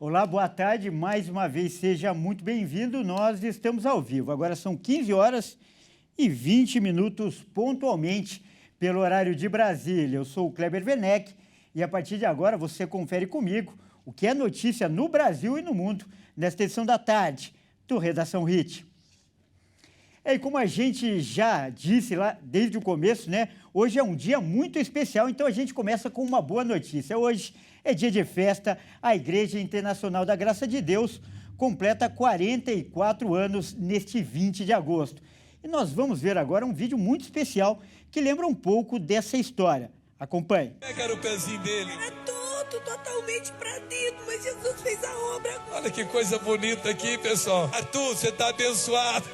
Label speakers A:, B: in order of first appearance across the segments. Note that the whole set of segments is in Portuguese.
A: Olá, boa tarde. Mais uma vez, seja muito bem-vindo. Nós estamos ao vivo. Agora são 15 horas e 20 minutos pontualmente pelo horário de Brasília. Eu sou o Kleber Werneck e a partir de agora você confere comigo o que é notícia no Brasil e no mundo nesta edição da tarde do Redação HIT. E como a gente já disse lá desde o começo, né? Hoje é um dia muito especial, então a gente começa com uma boa notícia. Hoje é dia de festa, a Igreja Internacional da Graça de Deus completa 44 anos neste 20 de agosto. E nós vamos ver agora um vídeo muito especial que lembra um pouco dessa história. Acompanhe.
B: Pega o pezinho dele.
C: Era todo, totalmente perdido, mas Jesus fez a obra.
B: Olha que coisa bonita aqui, pessoal. Arthur, você está abençoado.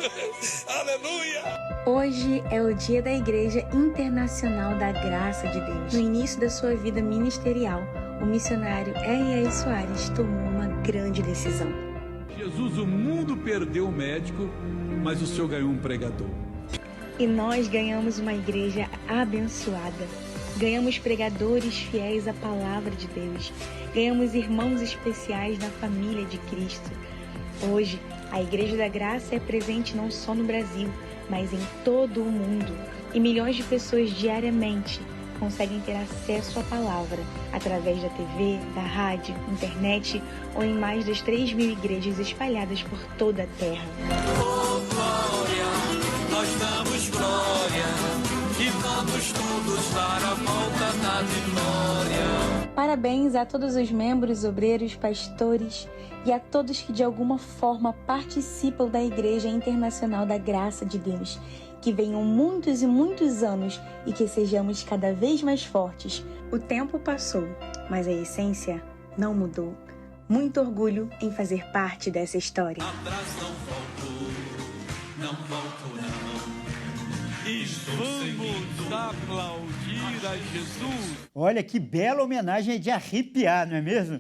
B: Aleluia.
D: Hoje é o dia da Igreja Internacional da Graça de Deus. No início da sua vida ministerial, o missionário R.R. Soares tomou uma grande decisão.
E: Jesus, o mundo perdeu o médico, mas o Senhor ganhou um pregador.
D: E nós ganhamos uma igreja abençoada. Ganhamos pregadores fiéis à palavra de Deus. Ganhamos irmãos especiais na família de Cristo. Hoje, a Igreja da Graça é presente não só no Brasil, mas em todo o mundo. E milhões de pessoas diariamente conseguem ter acesso à palavra através da TV, da rádio, internet ou em mais das 3.000 igrejas espalhadas por toda a terra.
B: Oh, glória, nós damos glória e vamos todos dar a volta da vitória.
D: Parabéns a todos os membros, obreiros, pastores e a todos que de alguma forma participam da Igreja Internacional da Graça de Deus. Que venham muitos e muitos anos e que sejamos cada vez mais fortes. O tempo passou, mas a essência não mudou. Muito orgulho em fazer parte dessa história.
B: Atrás não volto não.
E: E vamos aplaudir a Jesus.
A: Olha que bela homenagem de arrepiar, não é mesmo?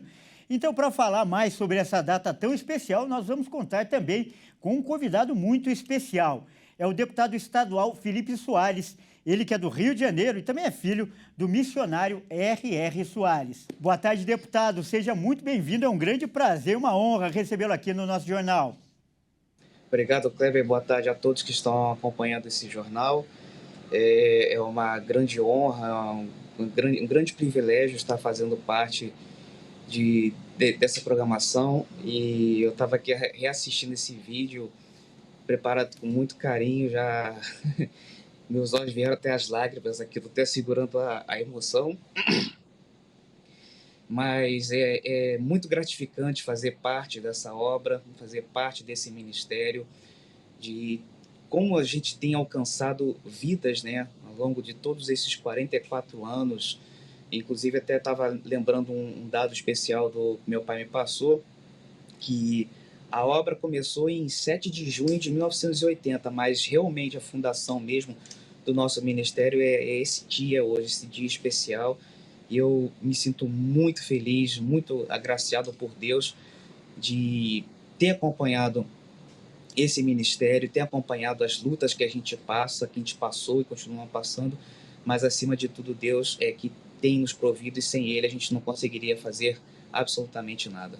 A: Então, para falar mais sobre essa data tão especial, nós vamos contar também com um convidado muito especial. É o deputado estadual Felipe Soares, ele que é do Rio de Janeiro e também é filho do missionário R.R. Soares. Boa tarde, deputado. Seja muito bem-vindo. É um grande prazer, uma honra recebê-lo aqui no nosso jornal.
F: Obrigado, Kleber. Boa tarde a todos que estão acompanhando esse jornal. É uma grande honra, um grande privilégio estar fazendo parte dessa programação. E eu estava aqui reassistindo esse vídeo, preparado com muito carinho, já meus olhos vieram até as lágrimas aqui, estou até segurando a emoção. Mas é muito gratificante fazer parte dessa obra, fazer parte desse ministério, de como a gente tem alcançado vidas, né, ao longo de todos esses 44 anos. Inclusive, até estava lembrando um dado especial que meu pai me passou, que a obra começou em 7 de junho de 1980, mas realmente a fundação mesmo do nosso ministério é esse dia hoje, esse dia especial. E eu me sinto muito feliz, muito agraciado por Deus de ter acompanhado esse ministério, ter acompanhado as lutas que a gente passa, que a gente passou e continua passando, mas acima de tudo Deus é que tem nos provido e sem Ele a gente não conseguiria fazer absolutamente nada.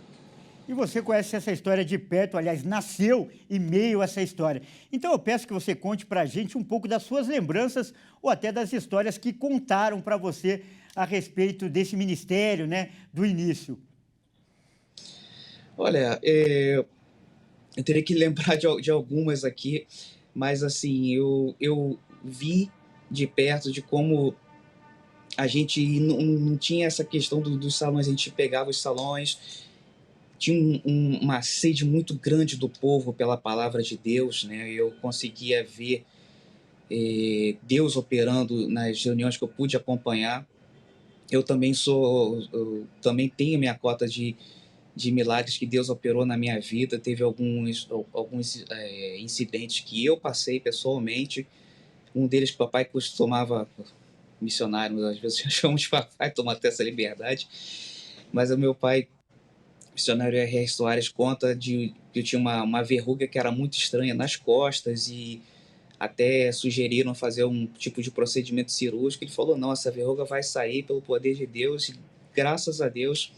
A: E você conhece essa história de perto, aliás, nasceu em meio a essa história. Então eu peço que você conte para a gente um pouco das suas lembranças ou até das histórias que contaram para você a respeito desse ministério, né, do início.
F: Olha, eu teria que lembrar de algumas aqui, mas assim, eu vi de perto de como a gente não tinha essa questão dos salões, a gente pegava os salões. Tinha uma sede muito grande do povo pela palavra de Deus, né? Eu conseguia ver Deus operando nas reuniões que eu pude acompanhar. Eu também tenho minha cota de milagres que Deus operou na minha vida. Teve alguns incidentes que eu passei pessoalmente. Um deles que o papai costumava, missionário, às vezes chamamos de papai, toma até essa liberdade, mas o meu pai, missionário R.R. Soares, conta que eu tinha uma verruga que era muito estranha nas costas e até sugeriram fazer um tipo de procedimento cirúrgico. Ele falou, não, essa verruga vai sair pelo poder de Deus. E, graças a Deus,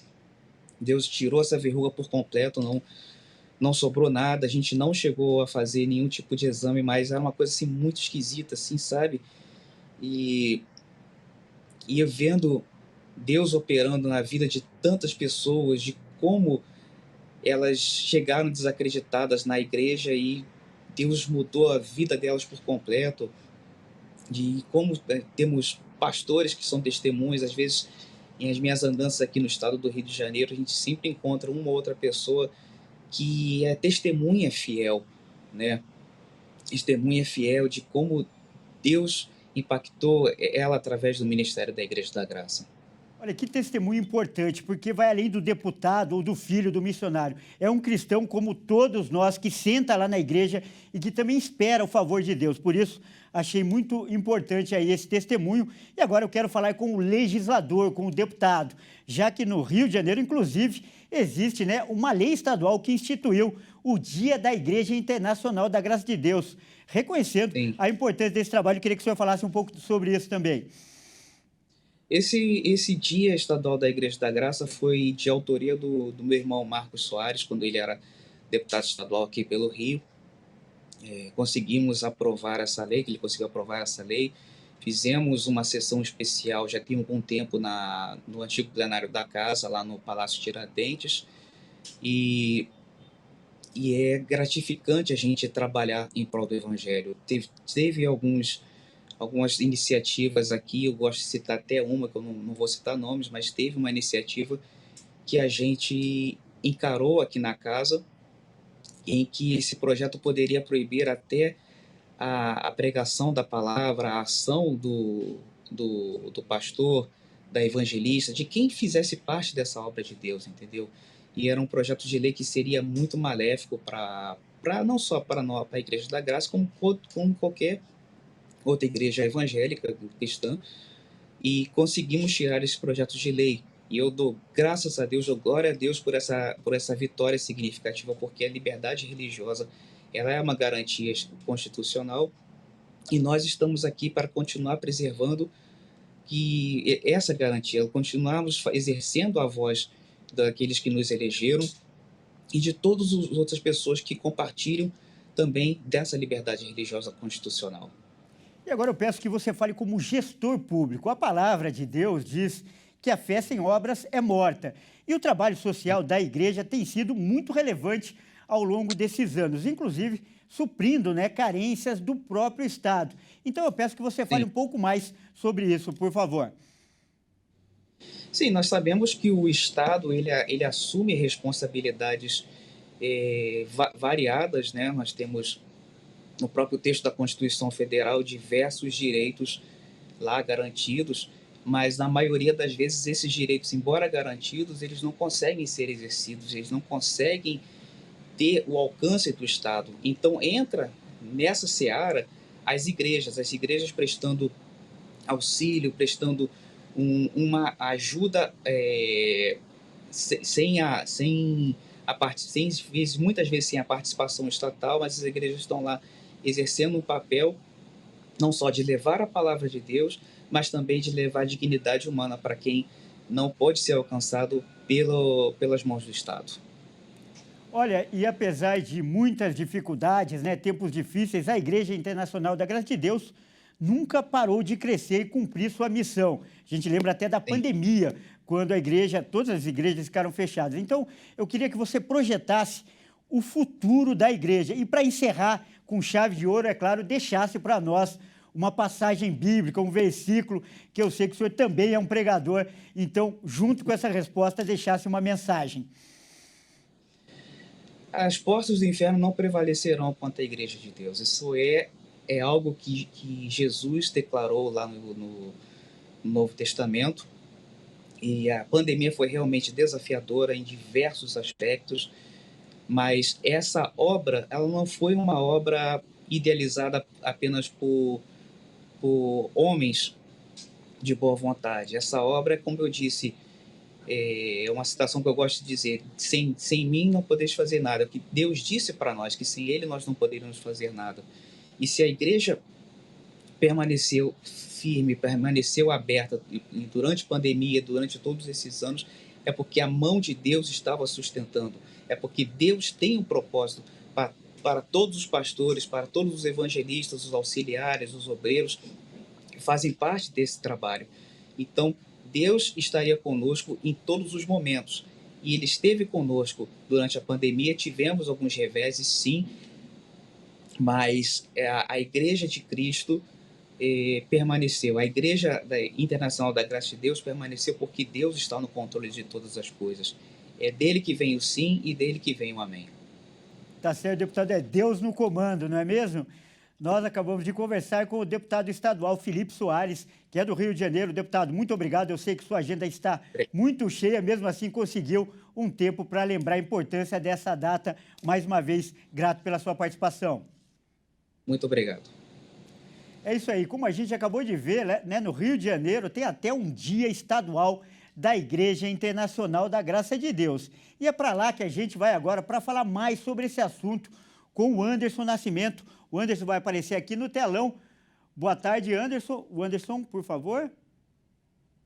F: Deus tirou essa verruga por completo, não sobrou nada, a gente não chegou a fazer nenhum tipo de exame, mas era uma coisa assim muito esquisita, assim, sabe? E, e eu vendo Deus operando na vida de tantas pessoas, de como elas chegaram desacreditadas na igreja e Deus mudou a vida delas por completo, de como temos pastores que são testemunhas, às vezes em as minhas andanças aqui no estado do Rio de Janeiro, a gente sempre encontra uma ou outra pessoa que é testemunha fiel, né? Testemunha fiel de como Deus impactou ela através do ministério da Igreja da Graça.
A: Olha, que testemunho importante, porque vai além do deputado ou do filho do missionário. É um cristão como todos nós que senta lá na igreja e que também espera o favor de Deus. Por isso, achei muito importante aí esse testemunho. E agora eu quero falar com o legislador, com o deputado, já que no Rio de Janeiro, inclusive, existe, né, uma lei estadual que instituiu o Dia da Igreja Internacional da Graça de Deus, reconhecendo
F: Sim.
A: a importância desse trabalho. Eu queria que o senhor falasse um pouco sobre isso também.
F: Esse Dia Estadual da Igreja da Graça foi de autoria do meu irmão Marcos Soares, quando ele era deputado estadual aqui pelo Rio. Conseguimos aprovar essa lei, que ele conseguiu aprovar essa lei. Fizemos uma sessão especial, já tem algum tempo, no antigo plenário da Casa, lá no Palácio Tiradentes. E é gratificante a gente trabalhar em prol do Evangelho. Teve algumas iniciativas aqui, eu gosto de citar até uma, que eu não vou citar nomes, mas teve uma iniciativa que a gente encarou aqui na casa, em que esse projeto poderia proibir até a pregação da palavra, a ação do pastor, da evangelista, de quem fizesse parte dessa obra de Deus, entendeu? E era um projeto de lei que seria muito maléfico não só para a Igreja da Graça, como qualquer outra igreja evangélica, cristã, e conseguimos tirar esse projeto de lei. E eu dou graças a Deus, dou glória a Deus por essa vitória significativa, porque a liberdade religiosa ela é uma garantia constitucional e nós estamos aqui para continuar preservando essa garantia, continuarmos exercendo a voz daqueles que nos elegeram e de todas as outras pessoas que compartilham também dessa liberdade religiosa constitucional.
A: E agora eu peço que você fale como gestor público. A palavra de Deus diz que a fé sem obras é morta. E o trabalho social da igreja tem sido muito relevante ao longo desses anos, inclusive suprindo, né, carências do próprio Estado. Então eu peço que você fale um pouco mais sobre isso, por favor.
F: Sim, nós sabemos que o Estado ele assume responsabilidades variadas, né? Nós temos no próprio texto da Constituição Federal diversos direitos lá garantidos, mas na maioria das vezes esses direitos, embora garantidos, eles não conseguem ser exercidos, eles não conseguem ter o alcance do Estado. Então entra nessa seara as igrejas prestando auxílio, prestando uma ajuda muitas vezes sem a participação estatal, mas as igrejas estão lá exercendo um papel não só de levar a palavra de Deus, mas também de levar a dignidade humana para quem não pode ser alcançado pelas mãos do Estado.
A: Olha, e apesar de muitas dificuldades, né, tempos difíceis, a Igreja Internacional da Graça de Deus nunca parou de crescer e cumprir sua missão. A gente lembra até da pandemia, quando todas as igrejas ficaram fechadas. Então, eu queria que você projetasse o futuro da igreja. E para encerrar com chave de ouro, é claro, deixasse para nós uma passagem bíblica, um versículo, que eu sei que o senhor também é um pregador. Então, junto com essa resposta, deixasse uma mensagem.
F: As portas do inferno não prevalecerão contra a igreja de Deus. Isso é algo que Jesus declarou lá no Novo Testamento. E a pandemia foi realmente desafiadora em diversos aspectos, mas essa obra, ela não foi uma obra idealizada apenas por homens de boa vontade. Essa obra, como eu disse, é uma citação que eu gosto de dizer: sem mim não podeis fazer nada. Que Deus disse para nós que sem Ele nós não poderíamos fazer nada. E se a igreja permaneceu firme, permaneceu aberta durante a pandemia, durante todos esses anos, é porque a mão de Deus estava sustentando, é porque Deus tem um propósito para todos os pastores, para todos os evangelistas, os auxiliares, os obreiros, que fazem parte desse trabalho. Então, Deus estaria conosco em todos os momentos. E Ele esteve conosco durante a pandemia. Tivemos alguns reveses, sim, mas a Igreja de Cristo permaneceu. A Igreja Internacional da Graça de Deus permaneceu porque Deus está no controle de todas as coisas. É dele que vem o sim e dele que vem o amém.
A: Tá certo, deputado, é Deus no comando, não é mesmo? Nós acabamos de conversar com o deputado estadual Felipe Soares, que é do Rio de Janeiro. Deputado, muito obrigado. Eu sei que sua agenda está muito cheia, mesmo assim conseguiu um tempo para lembrar a importância dessa data. Mais uma vez, grato pela sua participação.
F: Muito obrigado.
A: É isso aí. Como a gente acabou de ver, né, no Rio de Janeiro tem até um dia estadual da Igreja Internacional da Graça de Deus. E é para lá que a gente vai agora para falar mais sobre esse assunto com o Anderson Nascimento. O Anderson vai aparecer aqui no telão. Boa tarde, Anderson. O Anderson, por favor.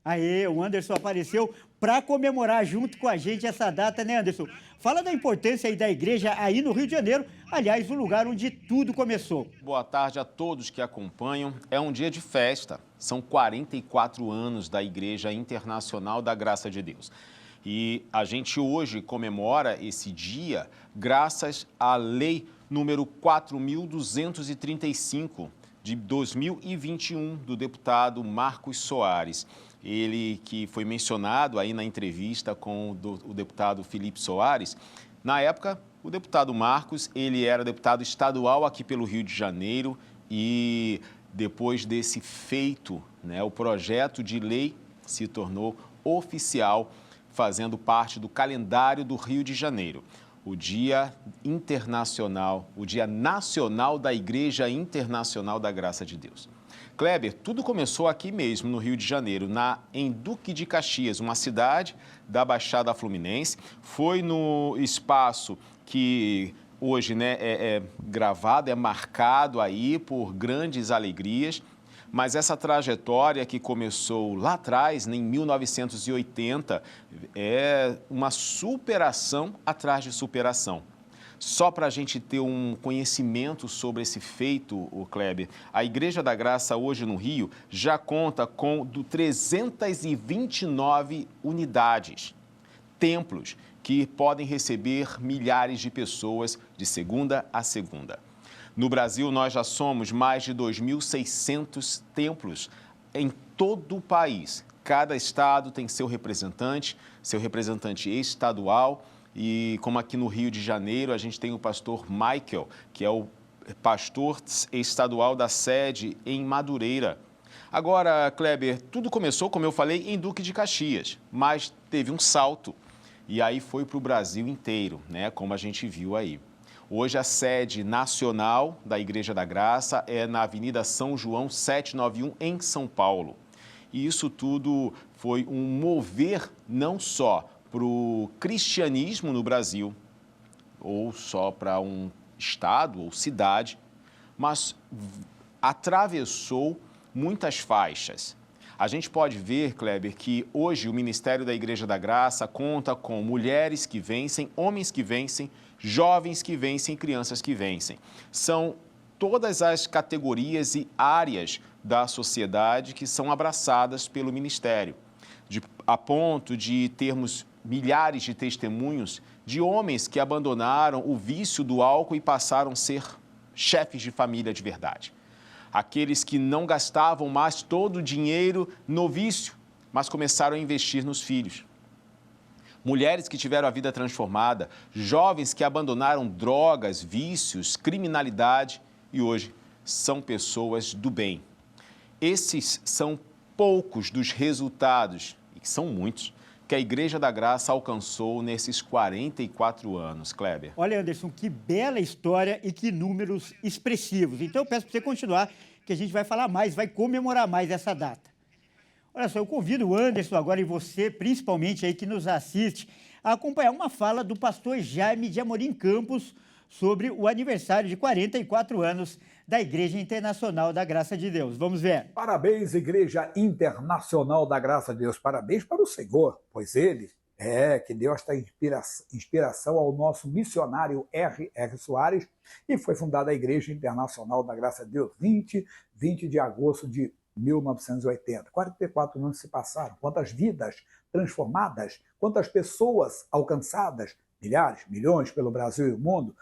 A: Aê, o Anderson apareceu para comemorar junto com a gente essa data, né, Anderson? Fala da importância aí da igreja aí no Rio de Janeiro, aliás, o lugar onde tudo começou.
G: Boa tarde a todos que acompanham. É um dia de festa. São 44 anos da Igreja Internacional da Graça de Deus. E a gente hoje comemora esse dia graças à Lei número 4.235 de 2021 do deputado Marcos Soares. Ele que foi mencionado aí na entrevista com o deputado Felipe Soares. Na época, o deputado Marcos, ele era deputado estadual aqui pelo Rio de Janeiro e depois desse feito, né, o projeto de lei se tornou oficial, fazendo parte do calendário do Rio de Janeiro. O Dia Internacional, o Dia Nacional da Igreja Internacional da Graça de Deus. Kleber, tudo começou aqui mesmo, no Rio de Janeiro, em Duque de Caxias, uma cidade da Baixada Fluminense. Foi no espaço que hoje, né, é gravado, é marcado aí por grandes alegrias. Mas essa trajetória que começou lá atrás, em 1980, é uma superação atrás de superação. Só para a gente ter um conhecimento sobre esse feito, o Kleber, a Igreja da Graça hoje no Rio já conta com 329 unidades, templos que podem receber milhares de pessoas de segunda a segunda. No Brasil, nós já somos mais de 2.600 templos em todo o país. Cada estado tem seu representante estadual. E como aqui no Rio de Janeiro, a gente tem o pastor Michael, que é o pastor estadual da sede em Madureira. Agora, Kleber, tudo começou, como eu falei, em Duque de Caxias, mas teve um salto e aí foi para o Brasil inteiro, né? Como a gente viu aí. Hoje a sede nacional da Igreja da Graça é na Avenida São João 791, em São Paulo. E isso tudo foi um mover não só para o cristianismo no Brasil, ou só para um estado ou cidade, mas atravessou muitas faixas. A gente pode ver, Kleber, que hoje o Ministério da Igreja da Graça conta com mulheres que vencem, homens que vencem, jovens que vencem, crianças que vencem. São todas as categorias e áreas da sociedade que são abraçadas pelo Ministério, a ponto de termos milhares de testemunhos de homens que abandonaram o vício do álcool e passaram a ser chefes de família de verdade. Aqueles que não gastavam mais todo o dinheiro no vício, mas começaram a investir nos filhos. Mulheres que tiveram a vida transformada, jovens que abandonaram drogas, vícios, criminalidade e hoje são pessoas do bem. Esses são poucos dos resultados, e são muitos, que a Igreja da Graça alcançou nesses 44 anos, Kleber.
A: Olha, Anderson, que bela história e que números expressivos. Então, eu peço para você continuar, que a gente vai falar mais, vai comemorar mais essa data. Olha só, eu convido o Anderson agora e você, principalmente aí que nos assiste, a acompanhar uma fala do pastor Jaime de Amorim Campos sobre o aniversário de 44 anos da Igreja Internacional da Graça de Deus. Vamos ver.
H: Parabéns, Igreja Internacional da Graça de Deus. Parabéns para o Senhor, pois Ele que deu esta inspiração ao nosso missionário R.R. Soares, e foi fundada a Igreja Internacional da Graça de Deus, 20 de agosto de 1980. 44 anos se passaram. Quantas vidas transformadas, quantas pessoas alcançadas, milhares, milhões pelo Brasil e o mundo.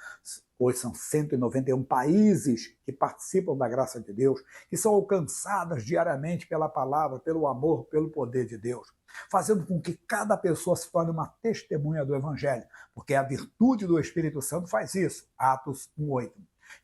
H: Hoje são 191 países que participam da graça de Deus, que são alcançadas diariamente pela palavra, pelo amor, pelo poder de Deus, fazendo com que cada pessoa se torne uma testemunha do Evangelho, porque a virtude do Espírito Santo faz isso. Atos 1:8.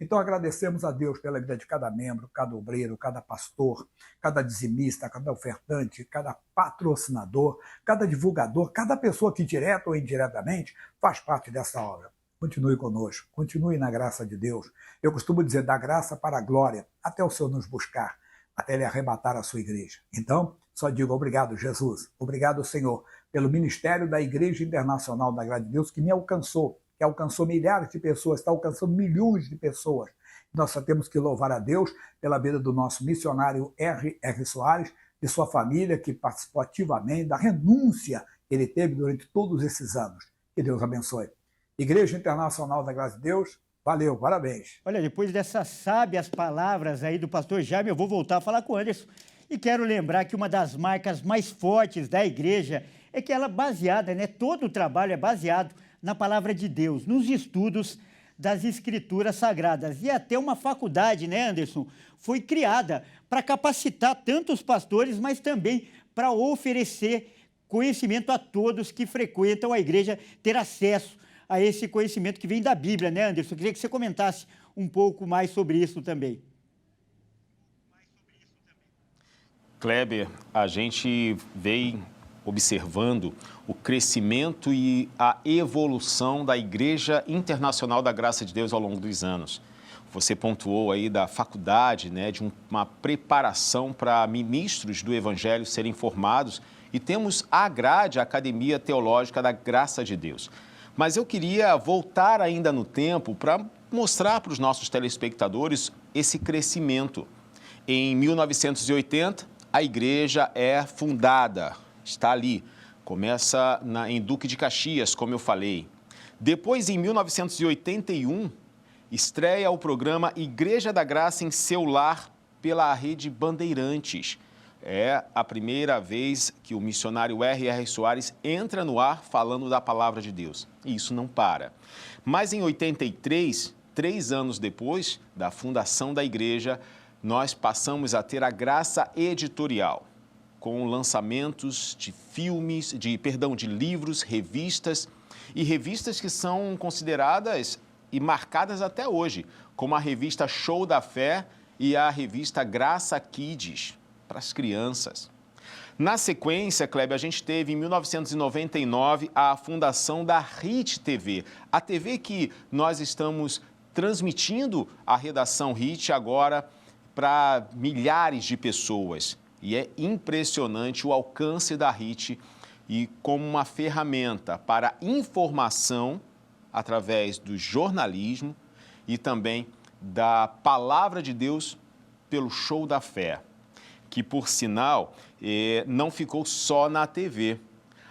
H: Então agradecemos a Deus pela vida de cada membro, cada obreiro, cada pastor, cada dizimista, cada ofertante, cada patrocinador, cada divulgador, cada pessoa que direta ou indiretamente faz parte dessa obra. Continue conosco, continue na graça de Deus. Eu costumo dizer, da graça para a glória, até o Senhor nos buscar, até Ele arrebatar a sua igreja. Então, só digo obrigado, Jesus, obrigado, Senhor, pelo ministério da Igreja Internacional da Graça de Deus, que me alcançou, que alcançou milhares de pessoas, está alcançando milhões de pessoas. Nós só temos que louvar a Deus pela vida do nosso missionário R.R. Soares, de sua família, que participou ativamente, da renúncia que ele teve durante todos esses anos. Que Deus abençoe. Igreja Internacional da Graça de Deus, valeu, parabéns.
A: Olha, depois dessas sábias palavras aí do pastor Jaime, eu vou voltar a falar com o Anderson. E quero lembrar que uma das marcas mais fortes da igreja é que ela é baseada, todo o trabalho é baseado na palavra de Deus, nos estudos das Escrituras Sagradas. E até uma faculdade, Anderson, foi criada para capacitar tanto os pastores, mas também para oferecer conhecimento a todos que frequentam a igreja, ter acesso a esse conhecimento que vem da Bíblia, Anderson? Eu queria que você comentasse um pouco mais sobre isso também.
G: Kleber, a gente vem observando o crescimento e a evolução da Igreja Internacional da Graça de Deus ao longo dos anos. Você pontuou aí da faculdade, de uma preparação para ministros do Evangelho serem formados, e temos a grade, a Academia Teológica da Graça de Deus. Mas eu queria voltar ainda no tempo para mostrar para os nossos telespectadores esse crescimento. Em 1980, a igreja é fundada, está ali, começa em Duque de Caxias, como eu falei. Depois, em 1981, estreia o programa Igreja da Graça em seu lar pela Rede Bandeirantes. É a primeira vez que o missionário R.R. Soares entra no ar falando da palavra de Deus. E isso não para. Mas em 83, 3 anos depois da fundação da igreja, nós passamos a ter a Graça Editorial, com lançamentos de filmes, de livros, revistas, e revistas que são consideradas e marcadas até hoje, como a revista Show da Fé e a revista Graça Kids, para as crianças. Na sequência, Kleber, a gente teve em 1999 a fundação da HIT TV, a TV que nós estamos transmitindo a redação HIT agora para milhares de pessoas. E é impressionante o alcance da HIT e como uma ferramenta para informação através do jornalismo e também da palavra de Deus pelo Show da Fé, que, por sinal, não ficou só na TV.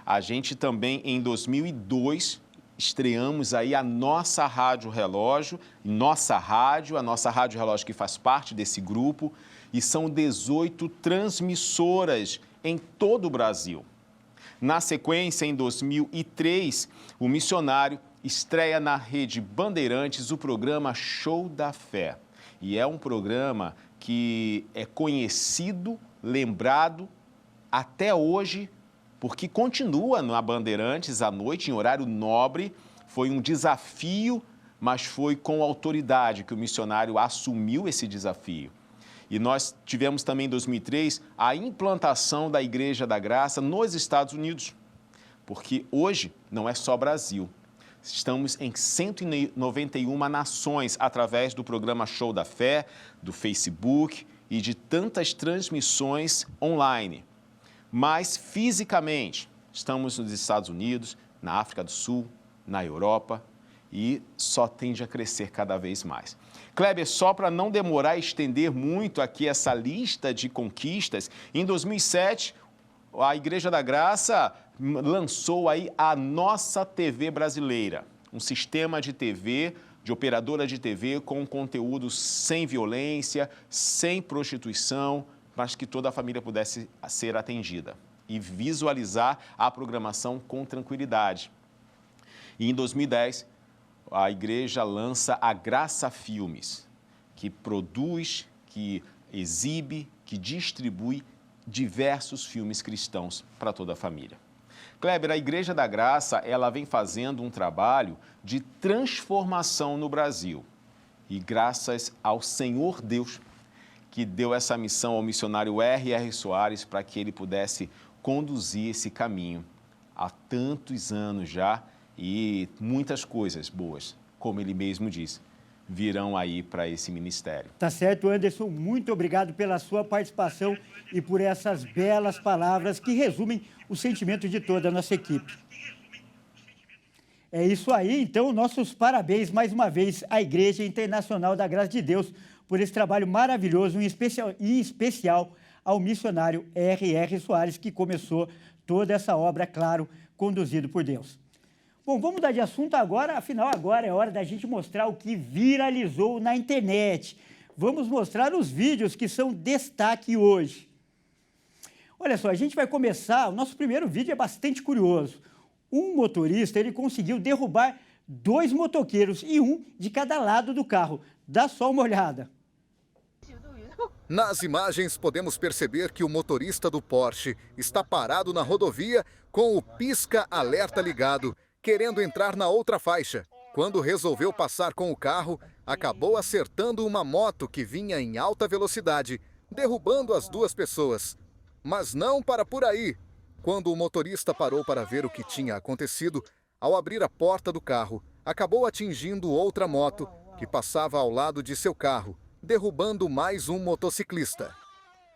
G: A gente também, em 2002, estreamos aí a nossa Rádio Relógio, a nossa Rádio Relógio que faz parte desse grupo, e são 18 transmissoras em todo o Brasil. Na sequência, em 2003, o missionário estreia na Rede Bandeirantes o programa Show da Fé. E é um programa que é conhecido, lembrado até hoje, porque continua na Bandeirantes à noite, em horário nobre. Foi um desafio, mas foi com autoridade que o missionário assumiu esse desafio. E nós tivemos também em 2003 a implantação da Igreja da Graça nos Estados Unidos, porque hoje não é só Brasil. Estamos em 191 nações através do programa Show da Fé, do Facebook e de tantas transmissões online. Mas fisicamente estamos nos Estados Unidos, na África do Sul, na Europa e só tende a crescer cada vez mais. Kleber, só para não demorar e estender muito aqui essa lista de conquistas, em 2007 a Igreja da Graça lançou aí a Nossa TV Brasileira, um sistema de TV, de operadora de TV com conteúdo sem violência, sem prostituição, mas que toda a família pudesse ser atendida e visualizar a programação com tranquilidade. E em 2010, a igreja lança a Graça Filmes, que produz, que exibe, que distribui diversos filmes cristãos para toda a família. Kleber, a Igreja da Graça, ela vem fazendo um trabalho de transformação no Brasil. E graças ao Senhor Deus, que deu essa missão ao missionário R.R. Soares para que ele pudesse conduzir esse caminho há tantos anos já, e muitas coisas boas, como ele mesmo disse, virão aí para esse ministério.
A: Tá certo, Anderson. Muito obrigado pela sua participação e por essas belas palavras que resumem o sentimento de toda a nossa equipe. É isso aí, então, nossos parabéns mais uma vez à Igreja Internacional da Graça de Deus por esse trabalho maravilhoso, em especial ao missionário R.R. Soares, que começou toda essa obra, claro, conduzido por Deus. Bom, vamos mudar de assunto agora, afinal agora é hora da gente mostrar o que viralizou na internet. Vamos mostrar os vídeos que são destaque hoje. Olha só, a gente vai começar, o nosso primeiro vídeo é bastante curioso. Um motorista, ele conseguiu derrubar 2 motoqueiros e um de cada lado do carro. Dá só uma olhada.
I: Nas imagens podemos perceber que o motorista do Porsche está parado na rodovia com o pisca-alerta ligado, querendo entrar na outra faixa. Quando resolveu passar com o carro, acabou acertando uma moto que vinha em alta velocidade, derrubando as 2 pessoas. Mas não para por aí. Quando o motorista parou para ver o que tinha acontecido, ao abrir a porta do carro, acabou atingindo outra moto que passava ao lado de seu carro, derrubando mais um motociclista.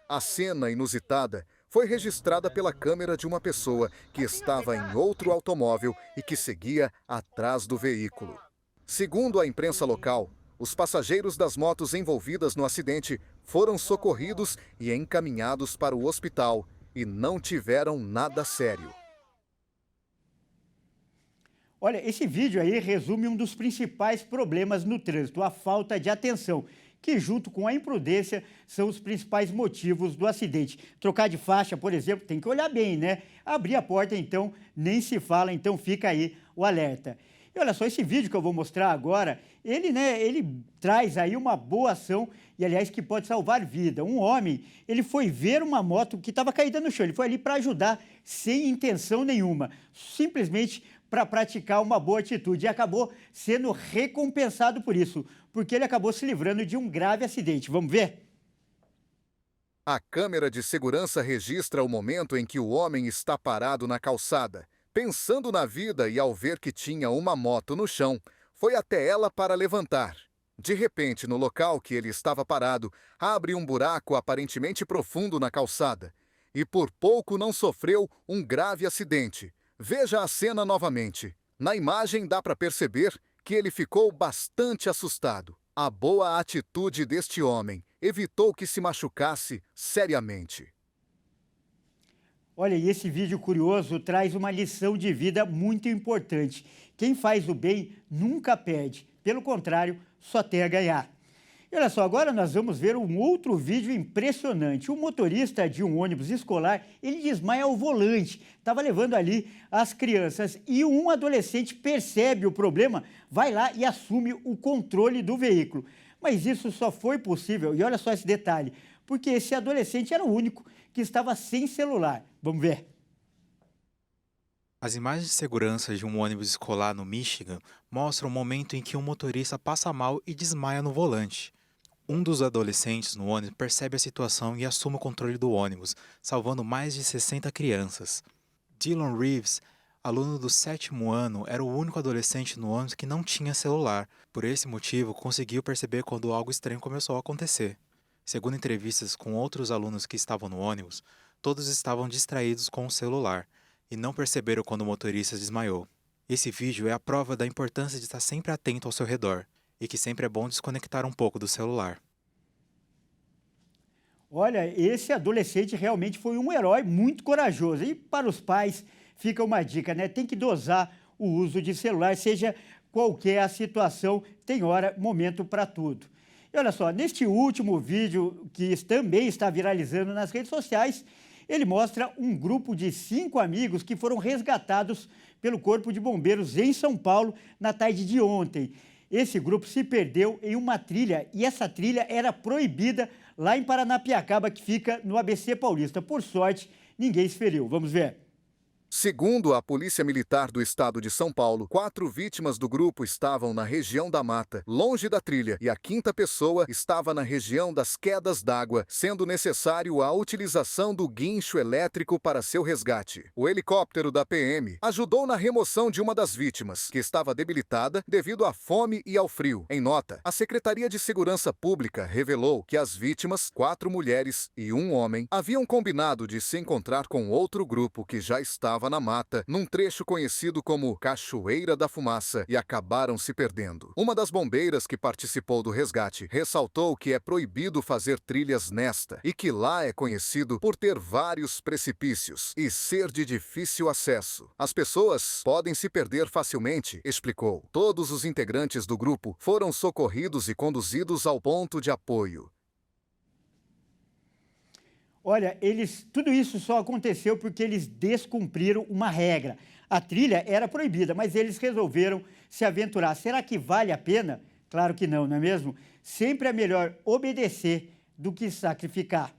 I: A cena inusitada foi registrada pela câmera de uma pessoa que estava em outro automóvel e que seguia atrás do veículo. Segundo a imprensa local, os passageiros das motos envolvidas no acidente foram socorridos e encaminhados para o hospital e não tiveram nada sério.
A: Olha, esse vídeo aí resume um dos principais problemas no trânsito, a falta de atenção, que junto com a imprudência são os principais motivos do acidente. Trocar de faixa, por exemplo, tem que olhar bem, né? Abrir a porta, então, nem se fala, então fica aí o alerta. E olha só, esse vídeo que eu vou mostrar agora, ele traz aí uma boa ação e, aliás, que pode salvar vida. Um homem, ele foi ver uma moto que estava caída no chão, ele foi ali para ajudar sem intenção nenhuma, simplesmente para praticar uma boa atitude e acabou sendo recompensado por isso, porque ele acabou se livrando de um grave acidente. Vamos ver?
I: A câmera de segurança registra o momento em que o homem está parado na calçada, pensando na vida, e ao ver que tinha uma moto no chão, foi até ela para levantar. De repente, no local que ele estava parado, abre um buraco aparentemente profundo na calçada e por pouco não sofreu um grave acidente. Veja a cena novamente. Na imagem dá para perceber que ele ficou bastante assustado. A boa atitude deste homem evitou que se machucasse seriamente.
A: Olha, e esse vídeo curioso traz uma lição de vida muito importante. Quem faz o bem nunca perde. Pelo contrário, só tem a ganhar. E olha só, agora nós vamos ver um outro vídeo impressionante. Um motorista de um ônibus escolar, ele desmaia ao volante. Estava levando ali as crianças e um adolescente percebe o problema, vai lá e assume o controle do veículo. Mas isso só foi possível, e olha só esse detalhe, porque esse adolescente era o único que estava sem celular. Vamos ver.
J: As imagens de segurança de um ônibus escolar no Michigan mostram o momento em que um motorista passa mal e desmaia no volante. Um dos adolescentes no ônibus percebe a situação e assume o controle do ônibus, salvando mais de 60 crianças. Dylan Reeves, aluno do 7º ano, era o único adolescente no ônibus que não tinha celular. Por esse motivo, conseguiu perceber quando algo estranho começou a acontecer. Segundo entrevistas com outros alunos que estavam no ônibus, todos estavam distraídos com o celular e não perceberam quando o motorista desmaiou. Esse vídeo é a prova da importância de estar sempre atento ao seu redor e que sempre é bom desconectar um pouco do celular.
A: Olha, esse adolescente realmente foi um herói muito corajoso. E para os pais, fica uma dica, né? Tem que dosar o uso de celular, seja qualquer a situação, tem hora, momento para tudo. E olha só, neste último vídeo, que também está viralizando nas redes sociais, ele mostra um grupo de 5 amigos que foram resgatados pelo Corpo de Bombeiros em São Paulo na tarde de ontem. Esse grupo se perdeu em uma trilha e essa trilha era proibida lá em Paranapiacaba, que fica no ABC Paulista. Por sorte, ninguém se feriu. Vamos ver.
I: Segundo a Polícia Militar do Estado de São Paulo, 4 vítimas do grupo estavam na região da mata, longe da trilha, e a 5ª pessoa estava na região das quedas d'água, sendo necessário a utilização do guincho elétrico para seu resgate. O helicóptero da PM ajudou na remoção de uma das vítimas, que estava debilitada devido à fome e ao frio. Em nota, a Secretaria de Segurança Pública revelou que as vítimas, 4 mulheres e 1 homem, haviam combinado de se encontrar com outro grupo que já estava na mata, num trecho conhecido como Cachoeira da Fumaça, e acabaram se perdendo. Uma das bombeiras que participou do resgate ressaltou que é proibido fazer trilhas nesta e que lá é conhecido por ter vários precipícios e ser de difícil acesso. As pessoas podem se perder facilmente, explicou. Todos os integrantes do grupo foram socorridos e conduzidos ao ponto de apoio.
A: Olha, tudo isso só aconteceu porque eles descumpriram uma regra. A trilha era proibida, mas eles resolveram se aventurar. Será que vale a pena? Claro que não, não é mesmo? Sempre é melhor obedecer do que sacrificar.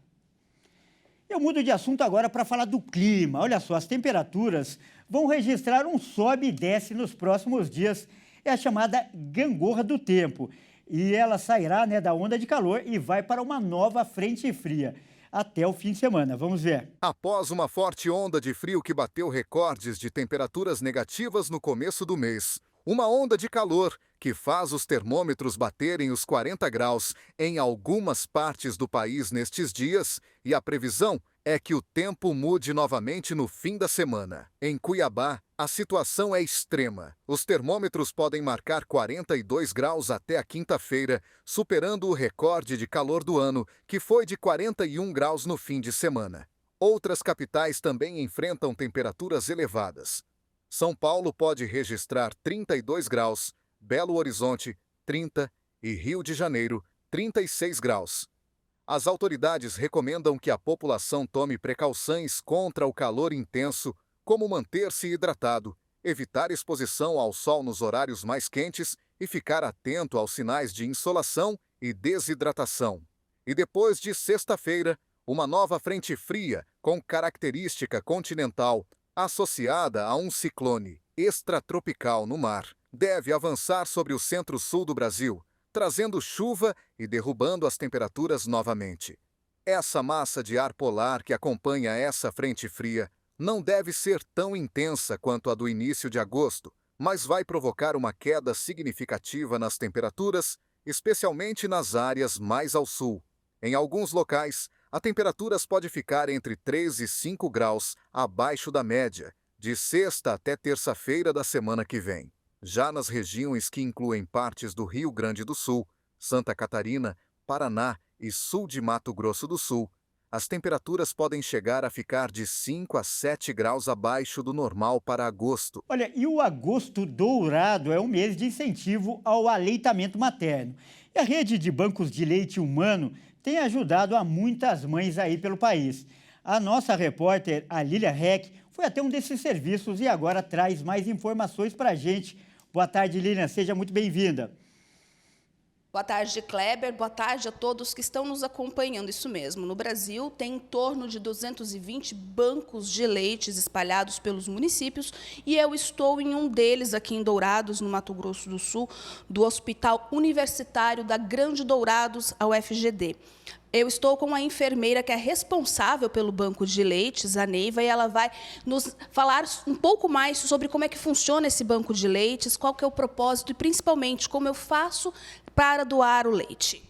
A: Eu mudo de assunto agora para falar do clima. Olha só, as temperaturas vão registrar um sobe e desce nos próximos dias. É a chamada gangorra do tempo. E ela sairá, né, da onda de calor e vai para uma nova frente fria até o fim de semana. Vamos ver.
I: Após uma forte onda de frio que bateu recordes de temperaturas negativas no começo do mês, uma onda de calor que faz os termômetros baterem os 40 graus em algumas partes do país nestes dias, e a previsão é que o tempo mude novamente no fim da semana. Em Cuiabá, a situação é extrema. Os termômetros podem marcar 42 graus até a quinta-feira, superando o recorde de calor do ano, que foi de 41 graus no fim de semana. Outras capitais também enfrentam temperaturas elevadas. São Paulo pode registrar 32 graus, Belo Horizonte, 30 e Rio de Janeiro, 36 graus. As autoridades recomendam que a população tome precauções contra o calor intenso, como manter-se hidratado, evitar exposição ao sol nos horários mais quentes e ficar atento aos sinais de insolação e desidratação. E depois de sexta-feira, uma nova frente fria com característica continental, associada a um ciclone extratropical no mar, deve avançar sobre o centro-sul do Brasil, trazendo chuva e derrubando as temperaturas novamente. Essa massa de ar polar que acompanha essa frente fria não deve ser tão intensa quanto a do início de agosto, mas vai provocar uma queda significativa nas temperaturas, especialmente nas áreas mais ao sul. Em alguns locais, a temperatura pode ficar entre 3 e 5 graus abaixo da média, de sexta até terça-feira da semana que vem. Já nas regiões que incluem partes do Rio Grande do Sul, Santa Catarina, Paraná e sul de Mato Grosso do Sul, as temperaturas podem chegar a ficar de 5 a 7 graus abaixo do normal para agosto.
A: Olha, e o agosto dourado é um mês de incentivo ao aleitamento materno. E a rede de bancos de leite humano tem ajudado a muitas mães aí pelo país. A nossa repórter, a Lília Reck, foi até um desses serviços e agora traz mais informações para a gente. Boa tarde, Lilian. Seja muito bem-vinda.
K: Boa tarde, Kleber. Boa tarde a todos que estão nos acompanhando. Isso mesmo. No Brasil, tem em torno de 220 bancos de leites espalhados pelos municípios e eu estou em um deles aqui em Dourados, no Mato Grosso do Sul, do Hospital Universitário da Grande Dourados, a UFGD. Eu estou com a enfermeira que é responsável pelo banco de leites, a Neiva, e ela vai nos falar um pouco mais sobre como é que funciona esse banco de leites, qual que é o propósito e, principalmente, como eu faço para doar o leite.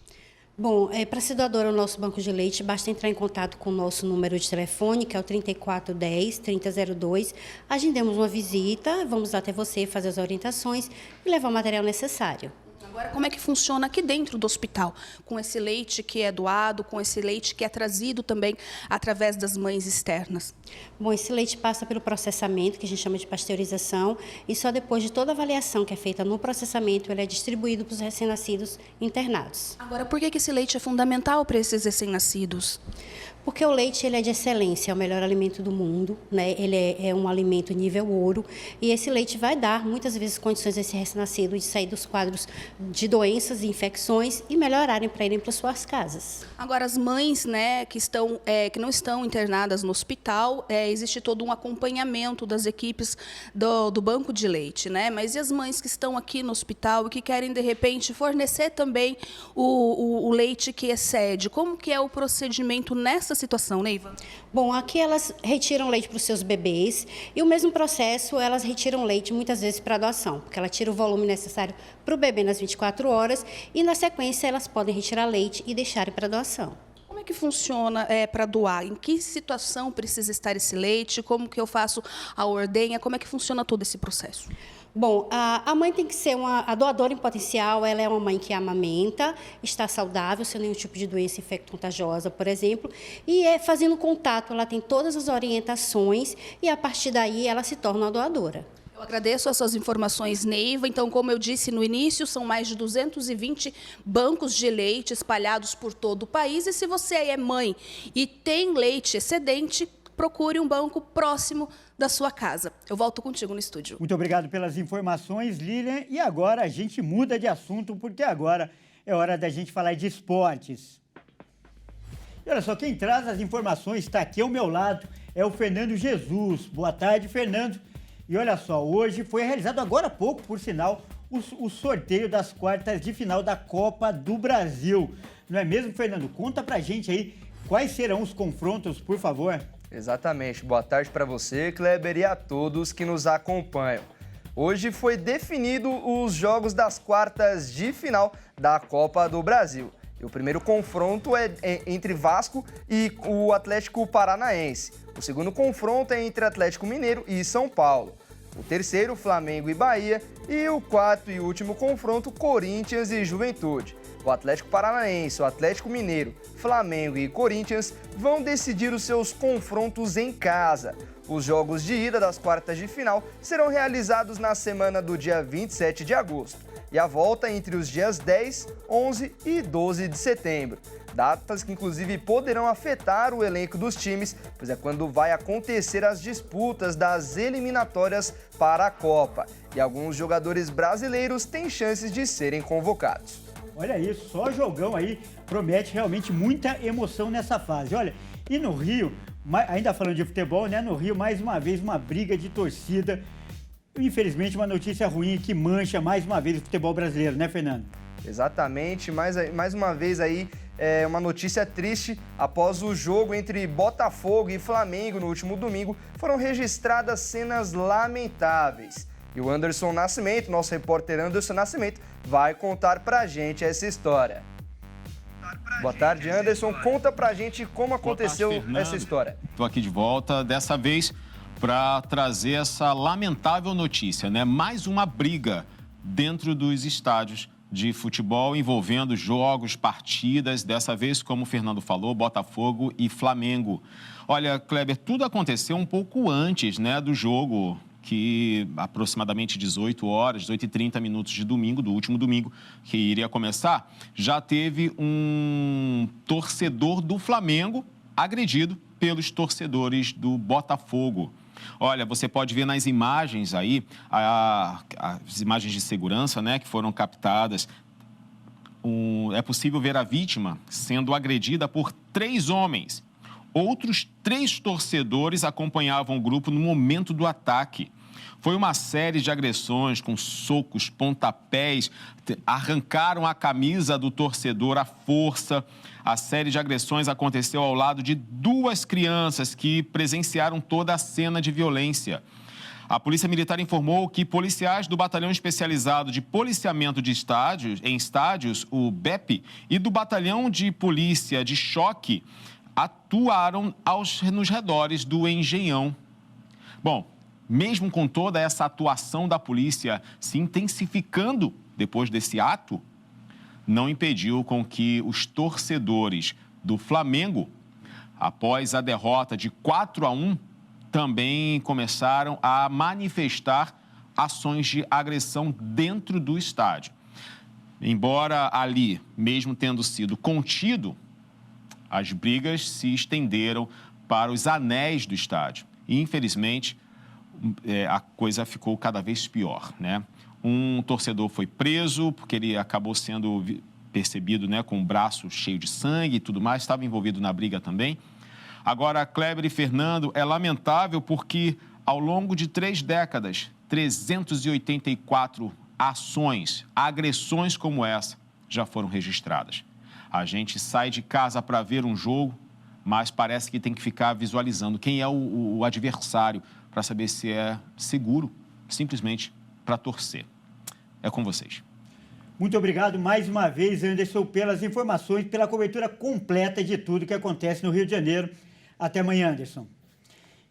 L: Bom, para ser doadora ao nosso banco de leite, basta entrar em contato com o nosso número de telefone, que é o 3410-3002. Agendemos uma visita, vamos até você fazer as orientações e levar o material necessário.
K: Agora, como é que funciona aqui dentro do hospital, com esse leite que é doado, com esse leite que é trazido também através das mães externas?
L: Bom, esse leite passa pelo processamento, que a gente chama de pasteurização, e só depois de toda a avaliação que é feita no processamento, ele é distribuído para os recém-nascidos internados.
K: Agora, por que esse leite é fundamental para esses recém-nascidos?
L: Porque o leite ele é de excelência, é o melhor alimento do mundo, né? Ele é um alimento nível ouro, e esse leite vai dar, muitas vezes, condições a esse recém-nascido de sair dos quadros de doenças e infecções e melhorarem para irem para suas casas.
K: Agora, as mães, né, que não estão internadas no hospital, existe todo um acompanhamento das equipes do banco de leite, né? Mas e as mães que estão aqui no hospital e que querem, de repente, fornecer também o leite que excede? Como que é o procedimento nessa situação, Neiva?
L: Bom, aqui elas retiram leite para os seus bebês e o mesmo processo, elas retiram leite muitas vezes para doação, porque ela tira o volume necessário para o bebê nas 24 horas e, na sequência, elas podem retirar leite e deixarem para doação.
K: Como é que funciona para doar? Em que situação precisa estar esse leite? Como que eu faço a ordenha? Como é que funciona todo esse processo?
L: Bom, a mãe tem que ser a doadora em potencial, ela é uma mãe que amamenta, está saudável, sem nenhum tipo de doença infecto-contagiosa, por exemplo, e fazendo contato, ela tem todas as orientações e, a partir daí, ela se torna uma doadora.
K: Eu agradeço essas informações, Neiva. Então, como eu disse no início, são mais de 220 bancos de leite espalhados por todo o país. E se você é mãe e tem leite excedente, procure um banco próximo da sua casa. Eu volto contigo no estúdio.
A: Muito obrigado pelas informações, Lilian. E agora a gente muda de assunto, porque agora é hora da gente falar de esportes. E olha só, quem traz as informações está aqui ao meu lado, é o Fernando Jesus. Boa tarde, Fernando. E olha só, hoje foi realizado agora há pouco, por sinal, o sorteio das quartas de final da Copa do Brasil. Não é mesmo, Fernando? Conta pra gente aí quais serão os confrontos, por favor.
M: Exatamente. Boa tarde para você, Kleber, e a todos que nos acompanham. Hoje foi definido os jogos das quartas de final da Copa do Brasil. E o primeiro confronto é entre Vasco e o Atlético Paranaense. O segundo confronto é entre Atlético Mineiro e São Paulo. O terceiro, Flamengo e Bahia. E o quarto e último confronto, Corinthians e Juventude. O Atlético Paranaense, o Atlético Mineiro, Flamengo e Corinthians vão decidir os seus confrontos em casa. Os jogos de ida das quartas de final serão realizados na semana do dia 27 de agosto e a volta entre os dias 10, 11 e 12 de setembro. Datas que inclusive poderão afetar o elenco dos times, pois é quando vai acontecer as disputas das eliminatórias para a Copa. E alguns jogadores brasileiros têm chances de serem convocados.
A: Olha isso, só jogão aí, promete realmente muita emoção nessa fase. Olha, e no Rio, ainda falando de futebol, né? No Rio, mais uma vez, uma briga de torcida. Infelizmente, uma notícia ruim que mancha mais uma vez o futebol brasileiro, né, Fernando?
M: Exatamente, mais uma vez aí, uma notícia triste. Após o jogo entre Botafogo e Flamengo no último domingo, foram registradas cenas lamentáveis. E o Anderson Nascimento, nosso repórter Anderson Nascimento, vai contar pra gente essa história. Boa tarde, Anderson. Conta pra gente como aconteceu essa história.
G: Estou aqui de volta, dessa vez para trazer essa lamentável notícia, né? Mais uma briga dentro dos estádios de futebol envolvendo jogos, partidas, dessa vez, como o Fernando falou, Botafogo e Flamengo. Olha, Kleber, tudo aconteceu um pouco antes, né, do jogo, que aproximadamente 18 horas, 18h30 minutos de domingo, do último domingo, que iria começar, já teve um torcedor do Flamengo agredido pelos torcedores do Botafogo. Olha, você pode ver nas imagens aí, as imagens de segurança, né, que foram captadas. É possível ver a vítima sendo agredida por 3 homens. Outros 3 torcedores acompanhavam o grupo no momento do ataque. Foi uma série de agressões com socos, pontapés, arrancaram a camisa do torcedor à força. A série de agressões aconteceu ao lado de 2 crianças que presenciaram toda a cena de violência. A Polícia Militar informou que policiais do Batalhão Especializado de Policiamento de Estádios, o BEP, e do Batalhão de Polícia de Choque atuaram nos redores do Engenhão. Bom, mesmo com toda essa atuação da polícia se intensificando depois desse ato, não impediu com que os torcedores do Flamengo, após a derrota de 4-1, também começaram a manifestar ações de agressão dentro do estádio. Embora ali, mesmo tendo sido contido, as brigas se estenderam para os anéis do estádio. E, infelizmente, a coisa ficou cada vez pior, né? Um torcedor foi preso porque ele acabou sendo percebido, né, com o braço cheio de sangue e tudo mais, estava envolvido na briga também. Agora, Kleber e Fernando, é lamentável porque, ao longo de 3 décadas, 384 ações, agressões como essa já foram registradas. A gente sai de casa para ver um jogo, mas parece que tem que ficar visualizando quem é o adversário para saber se é seguro, simplesmente para torcer. É com vocês.
A: Muito obrigado mais uma vez, Anderson, pelas informações, pela cobertura completa de tudo que acontece no Rio de Janeiro. Até amanhã, Anderson.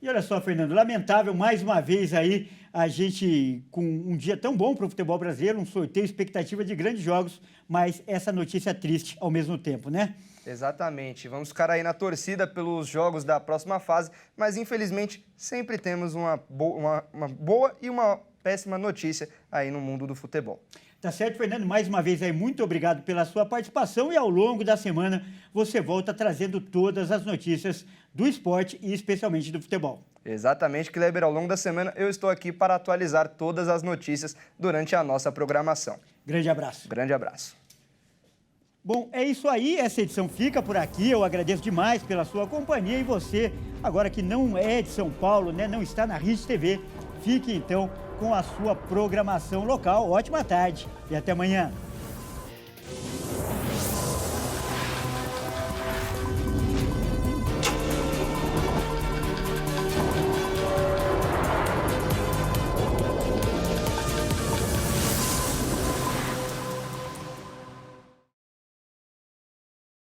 A: E olha só, Fernando, lamentável mais uma vez aí a gente com um dia tão bom para o futebol brasileiro, um sorteio, expectativa de grandes jogos, mas essa notícia triste ao mesmo tempo, né?
M: Exatamente. Vamos ficar aí na torcida pelos jogos da próxima fase, mas infelizmente sempre temos uma boa e uma péssima notícia aí no mundo do futebol.
A: Tá certo, Fernando. Mais uma vez aí, muito obrigado pela sua participação e ao longo da semana você volta trazendo todas as notícias do esporte e especialmente do futebol.
M: Exatamente, Kleber. Ao longo da semana eu estou aqui para atualizar todas as notícias durante a nossa programação.
A: Grande abraço.
M: Grande abraço.
A: Bom, é isso aí. Essa edição fica por aqui. Eu agradeço demais pela sua companhia e você, agora que não é de São Paulo, né, não está na Rede TV, fique então com a sua programação local. Ótima tarde e até amanhã.